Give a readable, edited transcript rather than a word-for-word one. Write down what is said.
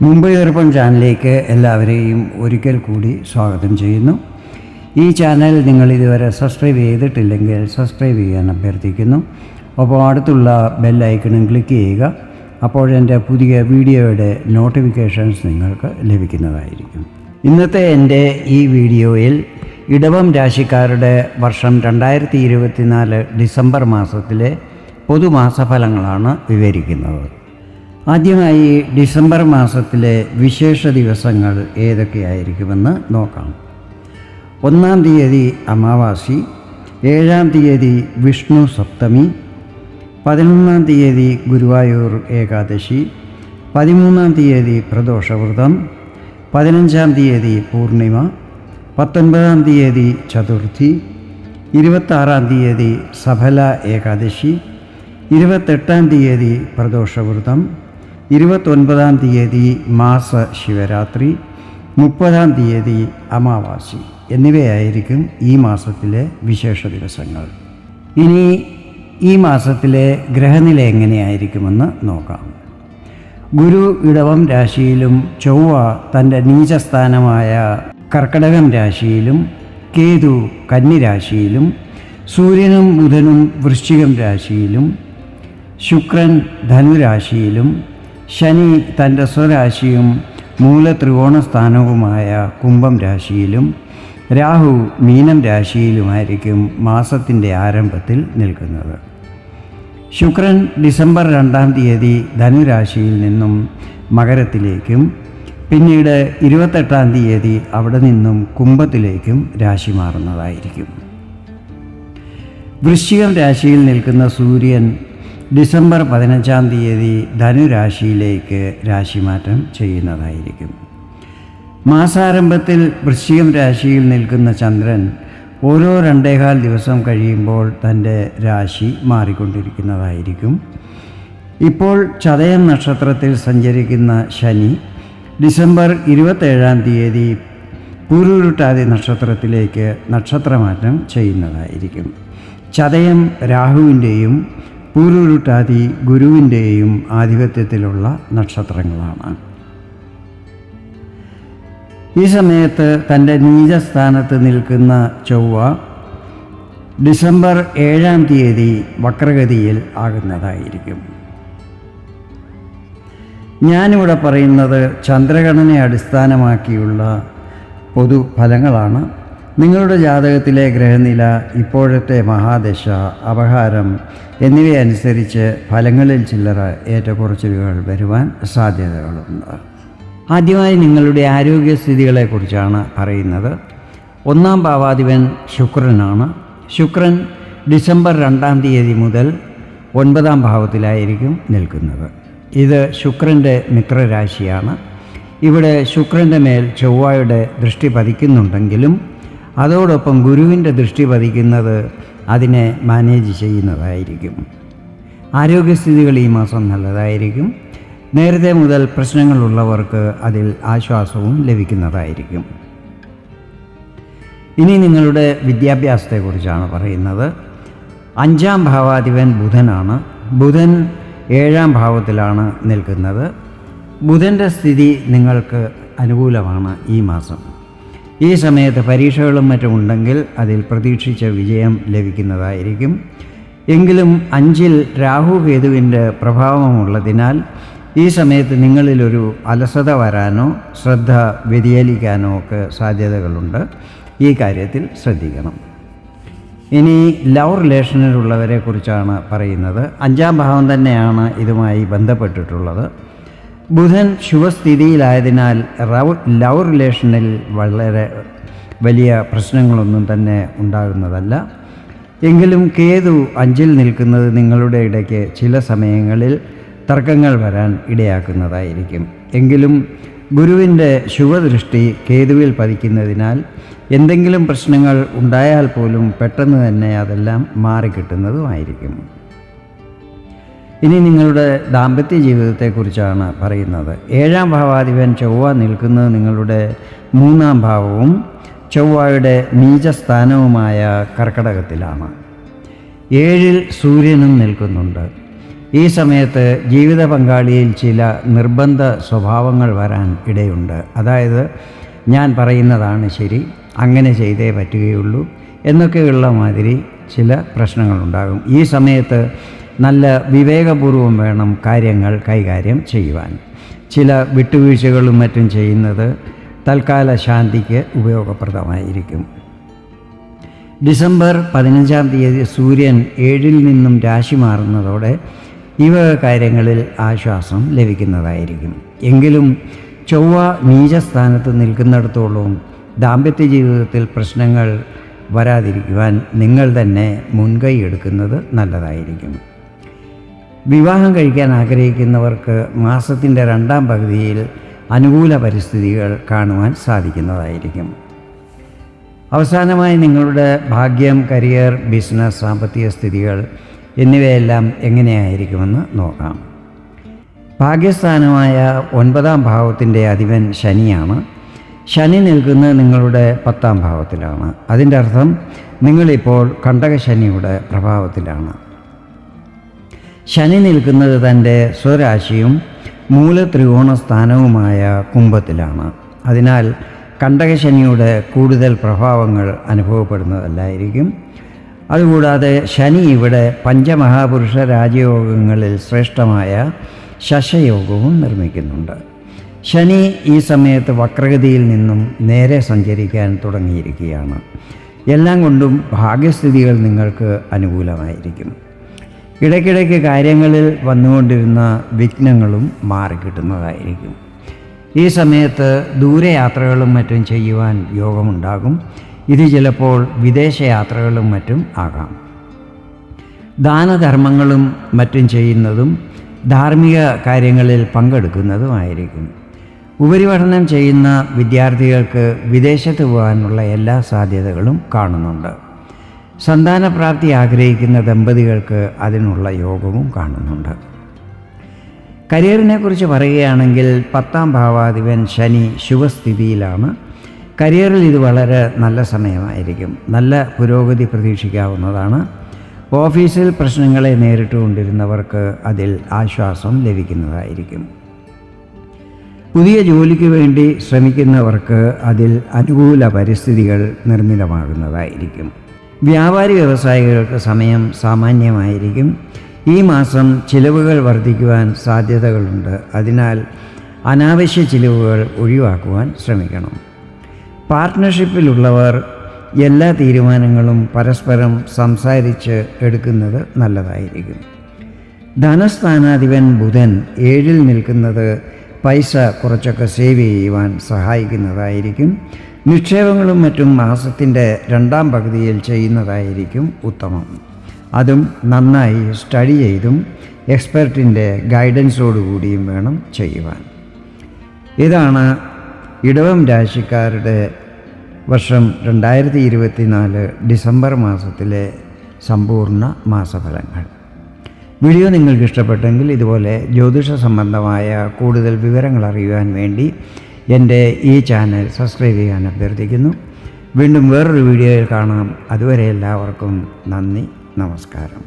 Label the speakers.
Speaker 1: മുംബൈ ദർപ്പൺ ചാനലിലേക്ക് എല്ലാവരെയും ഒരിക്കൽ കൂടി സ്വാഗതം ചെയ്യുന്നു. ഈ ചാനൽ നിങ്ങൾ ഇതുവരെ സബ്സ്ക്രൈബ് ചെയ്തിട്ടില്ലെങ്കിൽ സബ്സ്ക്രൈബ് ചെയ്യാൻ അഭ്യർത്ഥിക്കുന്നു. അപ്പോൾ അടുത്തുള്ള ബെൽ ഐക്കണും ക്ലിക്ക് ചെയ്യുക. അപ്പോഴെൻ്റെ പുതിയ വീഡിയോയുടെ നോട്ടിഫിക്കേഷൻസ് നിങ്ങൾക്ക് ലഭിക്കുന്നതായിരിക്കും. ഇന്നത്തെ എൻ്റെ ഈ വീഡിയോയിൽ ഇടവം രാശിക്കാരുടെ വർഷം 2024 ഡിസംബർ മാസത്തിലെ പൊതുമാസഫലങ്ങളാണ് വിവരിക്കുന്നത്. ആദ്യമായി ഡിസംബർ മാസത്തിലെ വിശേഷ ദിവസങ്ങൾ ഏതൊക്കെയായിരിക്കുമെന്ന് നോക്കാം. 1-ാം തീയതി അമാവാസി, 7-ാം തീയതി വിഷ്ണു സപ്തമി, 11-ാം തീയതി ഗുരുവായൂർ ഏകാദശി, 13-ാം തീയതി പ്രദോഷവ്രതം, 15-ാം തീയതി പൂർണിമ, 19-ാം തീയതി ചതുർത്ഥി, 26-ാം തീയതി സഫല ഏകാദശി, 28-ാം തീയതി പ്രദോഷവ്രതം, 29-ാം തീയതി മാസ ശിവരാത്രി, 30-ാം തീയതി അമാവാസി എന്നിവയായിരിക്കും ഈ മാസത്തിലെ വിശേഷ ദിവസങ്ങൾ. ഇനി ഈ മാസത്തിലെ ഗ്രഹനില എങ്ങനെയായിരിക്കുമെന്ന് നോക്കാം. ഗുരു ഇടവം രാശിയിലും ചൊവ്വ തൻ്റെ നീചസ്ഥാനമായ കർക്കടകം രാശിയിലും കേതു കന്നി രാശിയിലും സൂര്യനും ബുധനും വൃശ്ചികം രാശിയിലും ശുക്രൻ ധനുരാശിയിലും ശനി തൻ്റെ സ്വരാശിയും മൂലത്രികോണസ്ഥാനവുമായ കുംഭം രാശിയിലും രാഹു മീനം രാശിയിലുമായിരിക്കും മാസത്തിൻ്റെ ആരംഭത്തിൽ നിൽക്കുന്നത്. ശുക്രൻ ഡിസംബർ 2-ാം തീയതി ധനുരാശിയിൽ നിന്നും മകരത്തിലേക്കും പിന്നീട് 28-ാം തീയതി അവിടെ നിന്നും കുംഭത്തിലേക്കും രാശി മാറുന്നതായിരിക്കും. വൃശ്ചികം രാശിയിൽ നിൽക്കുന്ന സൂര്യൻ ഡിസംബർ 15-ാം തീയതി ധനുരാശിയിലേക്ക് രാശിമാറ്റം ചെയ്യുന്നതായിരിക്കും. മാസാരംഭത്തിൽ വൃശ്ചികം രാശിയിൽ നിൽക്കുന്ന ചന്ദ്രൻ ഓരോ 2.25 ദിവസം കഴിയുമ്പോൾ തൻ്റെ രാശി മാറിക്കൊണ്ടിരിക്കുന്നതായിരിക്കും. ഇപ്പോൾ ചതയം നക്ഷത്രത്തിൽ സഞ്ചരിക്കുന്ന ശനി ഡിസംബർ 27-ാം തീയതി പൂരുരുട്ടാതി നക്ഷത്രത്തിലേക്ക് നക്ഷത്രമാറ്റം ചെയ്യുന്നതായിരിക്കും. ചതയം രാഹുവിൻ്റെയും പൂരുരുട്ടാതി ഗുരുവിൻ്റെയും ആധിപത്യത്തിലുള്ള നക്ഷത്രങ്ങളാണ്. ഈ സമയത്ത് തൻ്റെ നീചസ്ഥാനത്ത് നിൽക്കുന്ന ചൊവ്വ ഡിസംബർ 7-ാം തീയതി വക്രഗതിയിൽ ആകുന്നതായിരിക്കും. ഞാനിവിടെ പറയുന്നത് ചന്ദ്രഗണനയെ അടിസ്ഥാനമാക്കിയുള്ള പൊതുഫലങ്ങളാണ്. നിങ്ങളുടെ ജാതകത്തിലെ ഗ്രഹനില, ഇപ്പോഴത്തെ മഹാദശ, അപഹാരം എന്നിവയനുസരിച്ച് ഫലങ്ങളിൽ ചില്ലറ ഏറ്റക്കുറച്ചിലുകൾ വരുവാൻ സാധ്യതകളുണ്ട്. ആദ്യമായി നിങ്ങളുടെ ആരോഗ്യസ്ഥിതികളെക്കുറിച്ചാണ് പറയുന്നത്. 1-ാം ഭാവാധിപൻ ശുക്രനാണ്. ശുക്രൻ ഡിസംബർ 2-ാം തീയതി മുതൽ 9-ാം ഭാവത്തിലായിരിക്കും നിൽക്കുന്നത്. ഇത് ശുക്രൻ്റെ മിത്രരാശിയാണ്. ഇവിടെ ശുക്രൻ്റെ മേൽ ചൊവ്വയുടെ ദൃഷ്ടി പതിക്കുന്നുണ്ടെങ്കിലും അതോടൊപ്പം ഗുരുവിൻ്റെ ദൃഷ്ടി പതിക്കുന്നത് അതിനെ മാനേജ് ചെയ്യുന്നതായിരിക്കും. ആരോഗ്യസ്ഥിതികൾ ഈ മാസം നല്ലതായിരിക്കും. നേരത്തെ മുതൽ പ്രശ്നങ്ങളുള്ളവർക്ക് അതിൽ ആശ്വാസവും ലഭിക്കുന്നതായിരിക്കും. ഇനി നിങ്ങളുടെ വിദ്യാഭ്യാസത്തെക്കുറിച്ചാണ് പറയുന്നത്. 5-ാം ഭാവാധിപൻ ബുധനാണ്. ബുധൻ 7-ാം ഭാവത്തിലാണ് നിൽക്കുന്നത്. ബുധൻ്റെ സ്ഥിതി നിങ്ങൾക്ക് അനുകൂലമാണ് ഈ മാസം. ഈ സമയത്ത് പരീക്ഷകളും മറ്റും ഉണ്ടെങ്കിൽ അതിൽ പ്രതീക്ഷിച്ച വിജയം ലഭിക്കുന്നതായിരിക്കും. എങ്കിലും 5-ൽ രാഹു കേതുവിൻ്റെ പ്രഭാവമുള്ളതിനാൽ ഈ സമയത്ത് നിങ്ങളിലൊരു അലസത വരാനോ ശ്രദ്ധ വ്യതിചലിക്കാനോ ഒക്കെ സാധ്യതകളുണ്ട്. ഈ കാര്യത്തിൽ ശ്രദ്ധിക്കണം. ഇനി ലവ് റിലേഷനിലുള്ളവരെ കുറിച്ചാണ് പറയുന്നത്. 5-ാം ഭാവം തന്നെയാണ് ഇതുമായി ബന്ധപ്പെട്ടിട്ടുള്ളത്. ബുധൻ ശുഭസ്ഥിതിയിലായതിനാൽ ലവ് റിലേഷനിൽ വളരെ വലിയ പ്രശ്നങ്ങളൊന്നും തന്നെ ഉണ്ടാകുന്നതല്ല. എങ്കിലും കേതു 5-ൽ നിൽക്കുന്നത് നിങ്ങളുടെ ഇടയ്ക്ക് ചില സമയങ്ങളിൽ തർക്കങ്ങൾ വരാൻ ഇടയാക്കുന്നതായിരിക്കും. എങ്കിലും ഗുരുവിൻ്റെ ശുഭദൃഷ്ടി കേതുവിൽ പതിക്കുന്നതിനാൽ എന്തെങ്കിലും പ്രശ്നങ്ങൾ ഉണ്ടായാൽ പോലും പെട്ടെന്ന് തന്നെ അതെല്ലാം മാറിക്കിട്ടുന്നതുമായിരിക്കും. ഇനി നിങ്ങളുടെ ദാമ്പത്യ ജീവിതത്തെക്കുറിച്ചാണ് പറയുന്നത്. 7-ാം ഭാവാധിപൻ ചൊവ്വ നിൽക്കുന്നത് നിങ്ങളുടെ 3-ാം ഭാവവും ചൊവ്വയുടെ നീചസ്ഥാനവുമായ കർക്കടകത്തിലാണ്. 7-ൽ സൂര്യനും നിൽക്കുന്നുണ്ട്. ഈ സമയത്ത് ജീവിത പങ്കാളിയിൽ ചില നിർബന്ധ സ്വഭാവങ്ങൾ വരാൻ ഇടയുണ്ട്. അതായത് ഞാൻ പറയുന്നതാണ് ശരി, അങ്ങനെ ചെയ്തേ പറ്റുകയുള്ളൂ എന്നൊക്കെയുള്ള മാതിരി ചില പ്രശ്നങ്ങളുണ്ടാകും. ഈ സമയത്ത് നല്ല വിവേകപൂർവം വേണം കാര്യങ്ങൾ കൈകാര്യം ചെയ്യുവാൻ. ചില വിട്ടുവീഴ്ചകളും മറ്റും ചെയ്യുന്നത് തൽക്കാല ശാന്തിക്ക് ഉപയോഗപ്രദമായിരിക്കും. ഡിസംബർ 15-ാം തീയതി സൂര്യൻ 7-ൽ നിന്നും രാശി മാറുന്നതോടെ ഇവ കാര്യങ്ങളിൽ ആശ്വാസം ലഭിക്കുന്നതായിരിക്കും. എങ്കിലും ചൊവ്വ നീചസ്ഥാനത്ത് നിൽക്കുന്നിടത്തോളം ദാമ്പത്യ ജീവിതത്തിൽ പ്രശ്നങ്ങൾ വരാതിരിക്കുവാൻ നിങ്ങൾ തന്നെ മുൻകൈ എടുക്കുന്നത് നല്ലതായിരിക്കും. വിവാഹം കഴിക്കാൻ ആഗ്രഹിക്കുന്നവർക്ക് മാസത്തിൻ്റെ 2-ാം പകുതിയിൽ അനുകൂല പരിസ്ഥിതികൾ കാണുവാൻ സാധിക്കുന്നതായിരിക്കും. അവസാനമായി നിങ്ങളുടെ ഭാഗ്യം, കരിയർ, ബിസിനസ്, സാമ്പത്തിക സ്ഥിതികൾ എന്നിവയെല്ലാം എങ്ങനെയായിരിക്കുമെന്ന് നോക്കാം. ഭാഗ്യസ്ഥാനമായ 9-ാം ഭാവത്തിൻ്റെ അധിപൻ ശനിയാണ്. ശനി നിൽക്കുന്നത് നിങ്ങളുടെ 10-ാം ഭാവത്തിലാണ്. അതിൻ്റെ അർത്ഥം നിങ്ങളിപ്പോൾ കണ്ടകശനിയുടെ പ്രഭാവത്തിലാണ്. ശനി നിൽക്കുന്നത് തൻ്റെ സ്വരാശിയും മൂലത്രികോണ സ്ഥാനവുമായ കുംഭത്തിലാണ്. അതിനാൽ കണ്ടകശനിയുടെ കൂടുതൽ പ്രഭാവങ്ങൾ അനുഭവപ്പെടുന്നതല്ലായിരിക്കും. അതുകൂടാതെ ശനി ഇവിടെ പഞ്ചമഹാപുരുഷ രാജയോഗങ്ങളിൽ ശ്രേഷ്ഠമായ ശശയോഗവും നിർമ്മിക്കുന്നുണ്ട്. ശനി ഈ സമയത്ത് വക്രഗതിയിൽ നിന്നും നേരെ സഞ്ചരിക്കാൻ തുടങ്ങിയിരിക്കുകയാണ്. എല്ലാം കൊണ്ടും ഭാഗ്യസ്ഥിതികൾ നിങ്ങൾക്ക് അനുകൂലമായിരിക്കും. ഇടയ്ക്കിടയ്ക്ക് കാര്യങ്ങളിൽ വന്നുകൊണ്ടിരുന്ന വിഘ്നങ്ങളും മാറിക്കിട്ടുന്നതായിരിക്കും. ഈ സമയത്ത് ദൂരയാത്രകളും മറ്റും ചെയ്യുവാൻ യോഗമുണ്ടാകും. ഇത് ചിലപ്പോൾ വിദേശയാത്രകളും മറ്റും ആകാം. ദാനധർമ്മങ്ങളും മറ്റും ചെയ്യുന്നതും ധാർമ്മിക കാര്യങ്ങളിൽ പങ്കെടുക്കുന്നതുമായിരിക്കും. ഉപരിപഠനം ചെയ്യുന്ന വിദ്യാർത്ഥികൾക്ക് വിദേശത്ത് പോകാനുള്ള എല്ലാ സാധ്യതകളും കാണുന്നുണ്ട്. സന്താനപ്രാപ്തി ആഗ്രഹിക്കുന്ന ദമ്പതികൾക്ക് അതിനുള്ള യോഗവും കാണുന്നുണ്ട്. കരിയറിനെക്കുറിച്ച് പറയുകയാണെങ്കിൽ 10-ാം ഭാവാധിപൻ ശനി ശുഭസ്ഥിതിയിലാണ്. കരിയറിൽ ഇത് വളരെ നല്ല സമയമായിരിക്കും. നല്ല പുരോഗതി പ്രതീക്ഷിക്കാവുന്നതാണ്. ഓഫീസിൽ പ്രശ്നങ്ങളെ നേരിട്ടുകൊണ്ടിരുന്നവർക്ക് അതിൽ ആശ്വാസം ലഭിക്കുന്നതായിരിക്കും. പുതിയ ജോലിക്ക് വേണ്ടി ശ്രമിക്കുന്നവർക്ക് അതിൽ അനുകൂല പരിസ്ഥിതികൾ നിർമ്മിതമാകുന്നതായിരിക്കും. വ്യാപാരി വ്യവസായികൾക്ക് സമയം സാമാന്യമായിരിക്കും. ഈ മാസം ചിലവുകൾ വർദ്ധിക്കുവാൻ സാധ്യതകളുണ്ട്. അതിനാൽ അനാവശ്യ ചിലവുകൾ ഒഴിവാക്കുവാൻ ശ്രമിക്കണം. പാർട്ട്ണർഷിപ്പിലുള്ളവർ എല്ലാ തീരുമാനങ്ങളും പരസ്പരം സംസാരിച്ച് എടുക്കുന്നത് നല്ലതായിരിക്കും. ധനസ്ഥാനാധിപൻ ബുധൻ 7-ൽ നിൽക്കുന്നത് പൈസ കുറച്ചൊക്കെ സേവ് ചെയ്യുവാൻ സഹായിക്കുന്നതായിരിക്കും. നിക്ഷേപങ്ങളും മറ്റും മാസത്തിൻ്റെ 2-ാം പകുതിയിൽ ചെയ്യുന്നതായിരിക്കും ഉത്തമം. അതും നന്നായി സ്റ്റഡി ചെയ്തും എക്സ്പെർട്ടിൻ്റെ ഗൈഡൻസോടുകൂടിയും വേണം ചെയ്യുവാൻ. ഇതാണ് ഇടവം രാശിക്കാരുടെ വർഷം 2024 ഡിസംബർ മാസത്തിലെ സമ്പൂർണ്ണ മാസഫലങ്ങൾ. വീഡിയോ നിങ്ങൾക്ക് ഇഷ്ടപ്പെട്ടെങ്കിൽ ഇതുപോലെ ജ്യോതിഷ സംബന്ധമായ കൂടുതൽ വിവരങ്ങൾ അറിയുവാൻ വേണ്ടി എൻ്റെ ഈ ചാനൽ സബ്സ്ക്രൈബ് ചെയ്യാൻ അഭ്യർത്ഥിക്കുന്നു. വീണ്ടും വേറൊരു വീഡിയോയിൽ കാണാം. അതുവരെ എല്ലാവർക്കും നന്ദി, നമസ്കാരം.